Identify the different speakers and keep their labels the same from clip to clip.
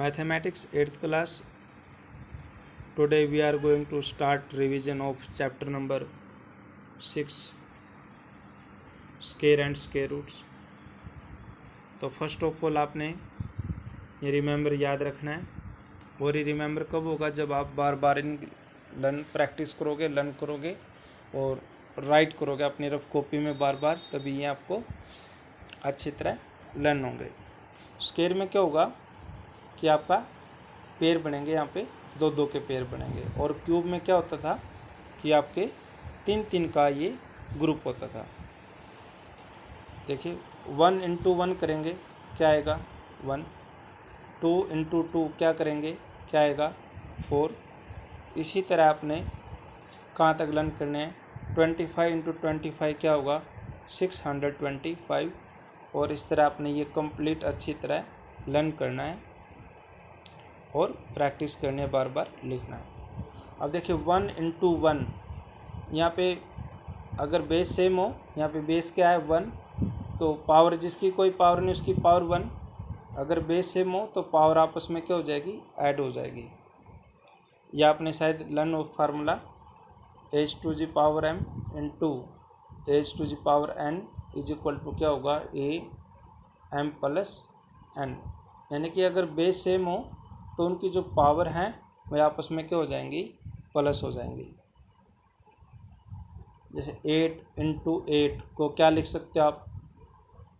Speaker 1: Mathematics 8th class. Today we are going to start revision of chapter number 6, square and square roots. तो first of all आपने ये remember याद रखना है, और ये रिमेंबर कब होगा? जब आप बार बार इन प्रैक्टिस करोगे, लर्न करोगे और राइट करोगे अपनी रफ कॉपी में बार बार, तभी ये आपको अच्छी तरह लर्न होंगे। स्क्वायर में क्या होगा कि आपका पेयर बनेंगे, यहाँ पे दो दो के पेयर बनेंगे, और क्यूब में क्या होता था कि आपके तीन तीन का ये ग्रुप होता था। देखिए 1 इंटू 1 करेंगे क्या आएगा 1, 2 इंटू 2 क्या करेंगे क्या आएगा 4। इसी तरह आपने कहाँ तक लर्न करने हैं, 25 इंटू 25 क्या होगा 625, और इस तरह आपने ये कंप्लीट अच्छी तरह लर्न करना है और प्रैक्टिस करनी है, बार बार लिखना है। अब देखिए 1 इंटू 1, यहाँ पे अगर बेस सेम हो, यहाँ पे बेस क्या है 1, तो पावर जिसकी कोई पावर नहीं उसकी पावर 1। अगर बेस सेम हो तो पावर आपस में क्या हो जाएगी, ऐड हो जाएगी। या आपने शायद लर्न हो formula h⁻m into h⁻n is equal to क्या होगा am प्लस n। यानी कि अगर बेस सेम हो तो उनकी जो पावर हैं वह आपस में क्या हो जाएंगी, प्लस हो जाएंगी। जैसे 8 इंटू 8 को क्या लिख सकते हो आप,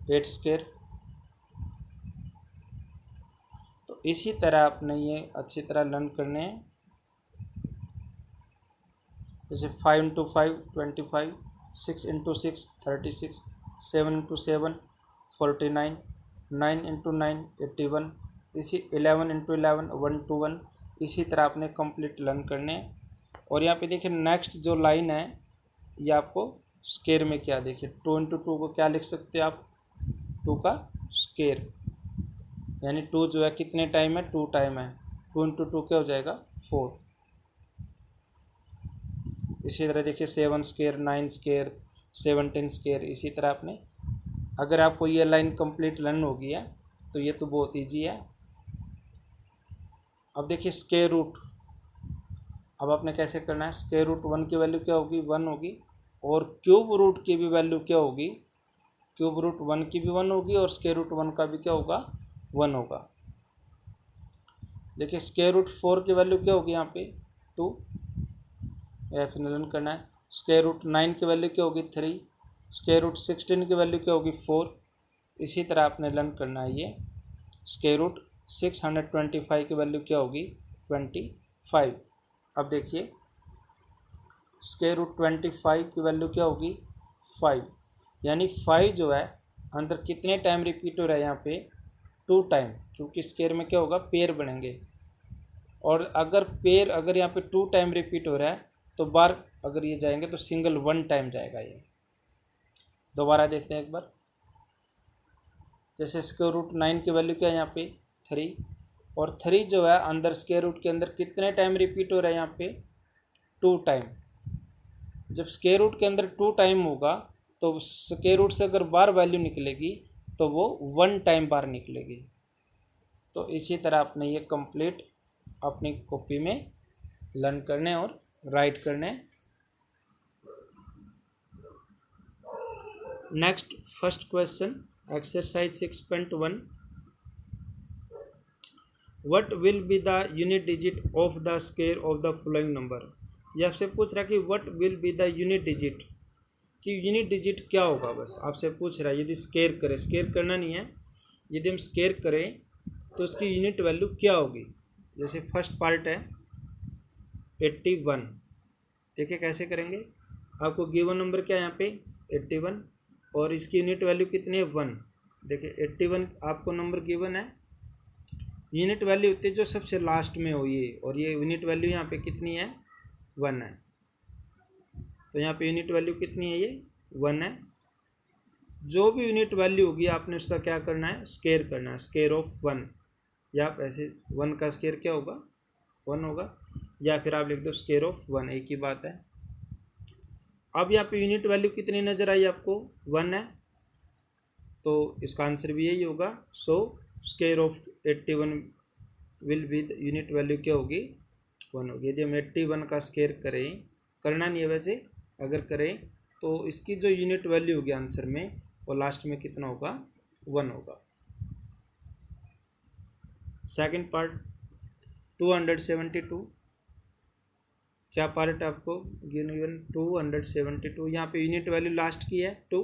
Speaker 1: 8 स्क्वायर। तो इसी तरह आपने ये अच्छी तरह लर्न करने हैं। जैसे 5 इंटू 5 25, 6 इंटू 6 36, 7 इंटू 7 49, 9 इंटू 9 81, इसी 11 इंटू 11 121। इसी तरह आपने कंप्लीट लर्न करने हैं। और यहाँ पे देखिए नेक्स्ट जो लाइन है ये आपको स्क्वायर में क्या, देखिए 2 इंटू 2 को क्या लिख सकते हैं आप, 2 का स्क्वायर, यानी 2 जो है कितने टाइम है, 2 टाइम है, 2 इंटू 2 क्या हो जाएगा 4। इसी तरह देखिए 7 स्क्वायर 9 स्क्वायर 17 स्क्वायर। इसी तरह आपने, अगर आपको ये लाइन कंप्लीट लर्न हो गई है तो ये तो बहुत ईजी है। अब देखिए स्क्वायर रूट, अब आपने कैसे करना है, स्क्वायर रूट 1 की वैल्यू क्या होगी 1 होगी, और क्यूब रूट की भी वैल्यू क्या होगी, क्यूब रूट 1 की भी 1 होगी और स्क्वायर रूट 1 का भी क्या होगा 1 होगा। देखिए स्क्वायर रूट 4 की वैल्यू क्या होगी यहाँ पे 2, या फिर लर्न करना है। स्क्वायर रूट 9 की वैल्यू क्या होगी 3, स्क्वायर रूट 16 की वैल्यू क्या होगी 4। इसी तरह आपने लर्न करना है ये स्क्वायर रूट 625 की वैल्यू क्या होगी 25। अब देखिए स्क्वायर रूट 25 की वैल्यू क्या होगी 5, यानी 5 जो है अंदर कितने टाइम रिपीट हो रहा है यहाँ पे 2 टाइम, क्योंकि स्क्वायर में क्या होगा पेयर बनेंगे। और अगर पेयर अगर यहाँ पे 2 टाइम रिपीट हो रहा है तो बार अगर ये जाएंगे तो सिंगल 1 टाइम जाएगा। ये दोबारा देखते हैं एक बार। जैसे स्क्वायर रूट 9 की वैल्यू क्या है यहाँ पे 3, और 3 जो है अंदर स्क्वायर रूट के अंदर कितने टाइम रिपीट हो रहा है यहाँ पे 2 टाइम। जब स्क्वायर रूट के अंदर 2 टाइम होगा तो स्क्वायर रूट से अगर बार वैल्यू निकलेगी तो वो 1 टाइम बार निकलेगी। तो इसी तरह आपने ये कंप्लीट अपनी कॉपी में लर्न करने और राइट करने। Next first question exercise 6.1, what will be the unit digit of the square of the following number. ये आपसे पूछ रहा है कि what will be the unit digit, कि यूनिट डिजिट क्या होगा, बस आपसे पूछ रहा है। यदि स्क्वायर करें, स्क्वायर करना नहीं है, यदि हम स्क्वायर करें तो उसकी यूनिट वैल्यू क्या होगी। जैसे फर्स्ट पार्ट है 81, देखिए कैसे करेंगे। आपको गिवन नंबर क्या है यहाँ पे 81, और इसकी यूनिट वैल्यू कितनी है 1। देखिए 81 आपको नंबर गिवन है, यूनिट वैल्यू होती है जो सबसे लास्ट में हो ये, और ये यूनिट वैल्यू यहाँ पे कितनी है 1 है। तो यहाँ पे यूनिट वैल्यू कितनी है, ये 1 है। जो भी यूनिट वैल्यू होगी आपने उसका क्या करना है, स्क्वायर करना है, स्क्वायर ऑफ 1। या आप ऐसे 1 का स्क्वायर क्या होगा 1 होगा, या फिर आप लिख दो स्क्वायर ऑफ 1, एक ही बात है। अब यहाँ पे यूनिट वैल्यू कितनी नज़र आई आपको 1 है, तो इसका आंसर भी यही होगा। So square of 81 will be the unit value क्या होगी 1 होगी। यदि हम 81 का स्क्वायर करें, करना नहीं है वैसे, अगर करें तो इसकी जो यूनिट वैल्यू होगी आंसर में वो लास्ट में कितना होगा 1 होगा। सेकंड पार्ट 272, क्या पार्ट आपको गिवन 272, यहाँ पे यूनिट वैल्यू लास्ट की है 2,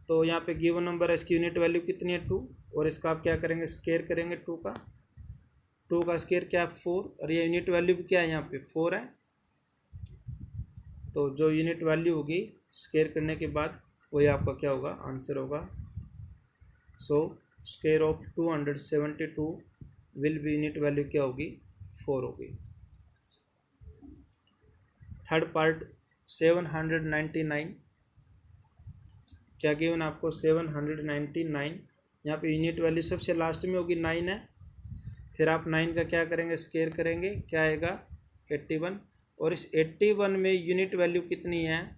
Speaker 1: तो यहाँ पे गिवन नंबर है, इसकी यूनिट वैल्यू कितनी है 2, और इसका आप क्या करेंगे स्क्वायर करेंगे 2 का स्क्वायर क्या है 4, और ये यूनिट वैल्यू भी क्या है यहाँ पे 4 है, तो जो यूनिट वैल्यू होगी स्क्वायर करने के बाद वही आपका क्या होगा आंसर होगा। So square of 272 will be unit value क्या होगी 4 होगी। थर्ड पार्ट 799, क्या गिवन आपको 799, यहाँ पे यूनिट वैल्यू सबसे लास्ट में होगी 9 है, फिर आप 9 का क्या करेंगे स्क्वायर करेंगे, क्या आएगा 81, और इस 81 में यूनिट वैल्यू कितनी है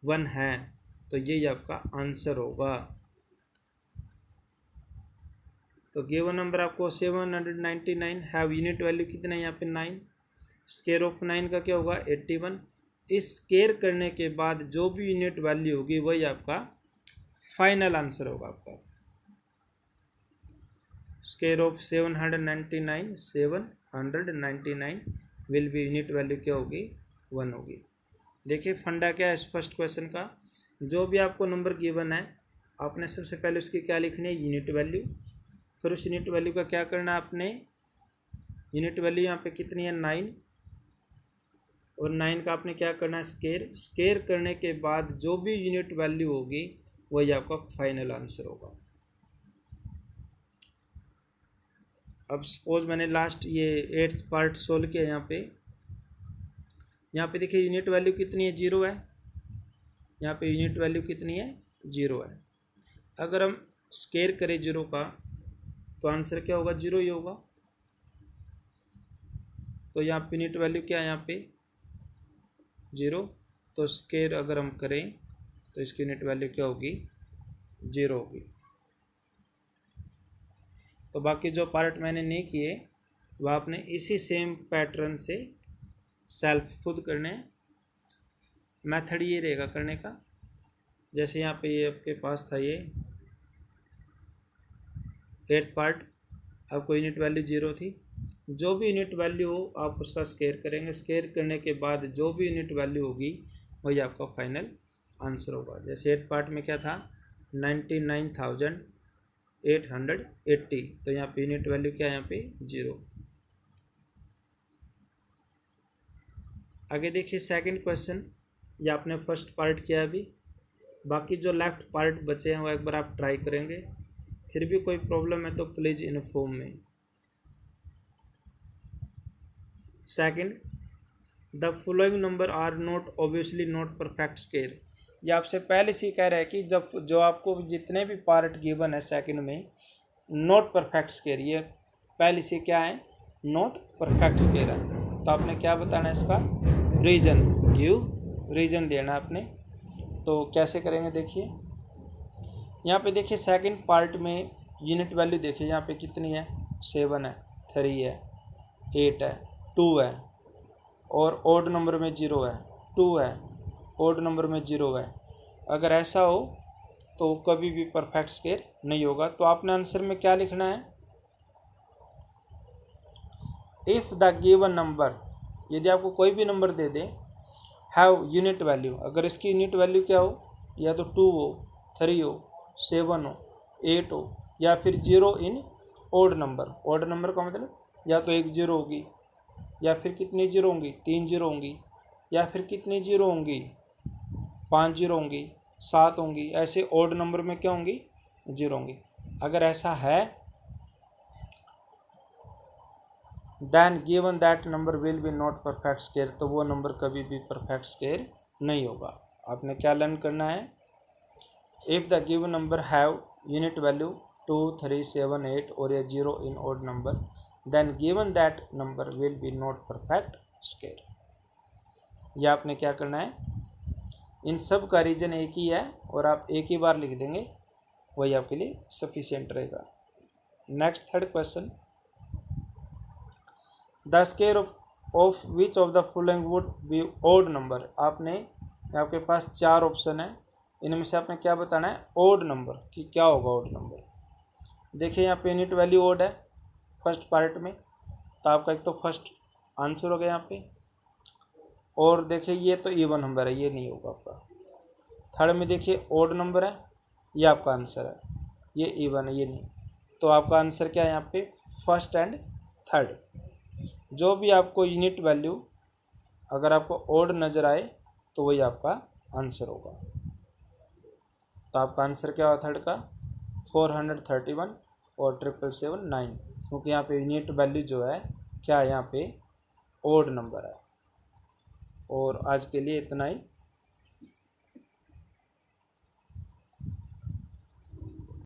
Speaker 1: 1 है, तो यही आपका आंसर होगा। तो गिवन नंबर आपको 799 हैव यूनिट वैल्यू कितना है यहाँ पे 9, स्क्वायर ऑफ 9 का क्या होगा 81, इस स्क्वायर करने के बाद जो भी यूनिट वैल्यू होगी वही आपका फाइनल आंसर होगा आपका। Square of 799 will be unit value क्या होगी 1 होगी। देखिए फंडा क्या है इस फर्स्ट क्वेश्चन का, जो भी आपको नंबर गिवन है आपने सबसे पहले उसकी क्या लिखनी है यूनिट वैल्यू, फिर उस यूनिट वैल्यू का क्या करना है आपने, यूनिट वैल्यू यहाँ पे कितनी है 9, और 9 का आपने क्या करना है स्क्वायर करने के बाद जो भी यूनिट वैल्यू होगी वही आपका फाइनल आंसर होगा। अब सपोज मैंने लास्ट ये 8th पार्ट सोल्व किया, यहाँ पे देखिए यूनिट वैल्यू कितनी है 0 है, यहाँ पे यूनिट वैल्यू कितनी है 0 है, अगर हम स्क्वायर करें 0 का तो आंसर क्या होगा 0 ही होगा, तो यहाँ पे यूनिट वैल्यू क्या है यहाँ पे 0, तो स्क्वायर अगर हम करें तो इसकी यूनिट वैल्यू क्या होगी 0 होगी। तो बाकी जो पार्ट मैंने नहीं किए वह आपने इसी सेम पैटर्न से सेल्फ खुद करने, मेथड ये रहेगा करने का। जैसे यहाँ पे ये आपके पास था ये 8th पार्ट, आपको यूनिट वैल्यू 0 थी, जो भी यूनिट वैल्यू हो आप उसका स्क्वायर करेंगे, स्क्वायर करने के बाद जो भी यूनिट वैल्यू होगी वही आपका फाइनल आंसर होगा। जैसे 8th पार्ट में क्या था 99,880, तो यहाँ पे यूनिट वैल्यू क्या है यहाँ पे 0। आगे देखिए सेकंड क्वेश्चन, ये आपने फर्स्ट पार्ट किया अभी, बाकी जो लेफ्ट पार्ट बचे हैं वो एक बार आप ट्राई करेंगे, फिर भी कोई प्रॉब्लम है तो please inform me. Second, the following number are not obviously not perfect square, ये आपसे पहले से कह रहा है कि जब जो आपको जितने भी पार्ट गिवन है सेकंड में नॉट परफेक्ट स्क्वायर, ये पहले से क्या है नॉट परफेक्ट स्क्वायर है, तो आपने क्या बताना है इसका रीजन, गिव रीजन देना आपने। तो कैसे करेंगे देखिए, यहाँ पे देखिए सेकंड पार्ट में यूनिट वैल्यू देखिए यहाँ पे कितनी है 7 है, 3 है, 8 है, 2 है, और ओड नंबर में 0 है, 2 है, ओड नंबर में 0 है। अगर ऐसा हो तो कभी भी परफेक्ट स्क्वायर नहीं होगा। तो आपने आंसर में क्या लिखना है, इफ़ द गिवन नंबर, यदि आपको कोई भी नंबर दे दें हैव यूनिट वैल्यू, अगर इसकी यूनिट वैल्यू क्या हो, या तो 2 हो, 3 हो, 7 हो, 8 हो, या फिर 0 in odd number. Odd number का मतलब या तो 1 0 होगी, या फिर कितनी 0 होंगी 3 0 होंगी, या फिर कितनी 0 होंगी 5 0 होंगी, 7 होंगी, ऐसे ओड नंबर में क्या होंगी 0 होंगी। अगर ऐसा है then given that number will be not perfect square, तो वो नंबर कभी भी परफेक्ट स्क्वायर नहीं होगा। आपने क्या लर्न करना है, if the given number have unit value 2 3 7 8 और या 0 in odd number then given that number will be not perfect square. यह आपने क्या करना है, इन सब का रीजन एक ही है और आप एक ही बार लिख देंगे, वही आपके लिए सफिशिएंट रहेगा। Next third question, the square of which of the following would be odd number. आपने आपके पास चार ऑप्शन है, इनमें से आपने क्या बताना है, ओड नंबर, कि क्या होगा ओड नंबर। देखिए यहाँ पे यूनिट वैल्यू ओड है फर्स्ट पार्ट में, तो आपका एक तो फर्स्ट आंसर हो गया यहाँ पे। और देखिए ये तो इवन नंबर है, ये नहीं होगा आपका। थर्ड में देखिए ओड नंबर है, ये आपका आंसर है, ये इवन है, ये नहीं। तो आपका आंसर क्या है यहाँ पे, फर्स्ट एंड थर्ड। जो भी आपको यूनिट वैल्यू अगर आपको ओड नज़र आए तो वही आपका आंसर होगा। तो आपका आंसर क्या हुआ थर्ड का, 431 और 7779, क्योंकि यहाँ पे यूनिट वैल्यू जो है क्या है, यहाँ पे ओड नंबर है। और आज के लिए इतना ही।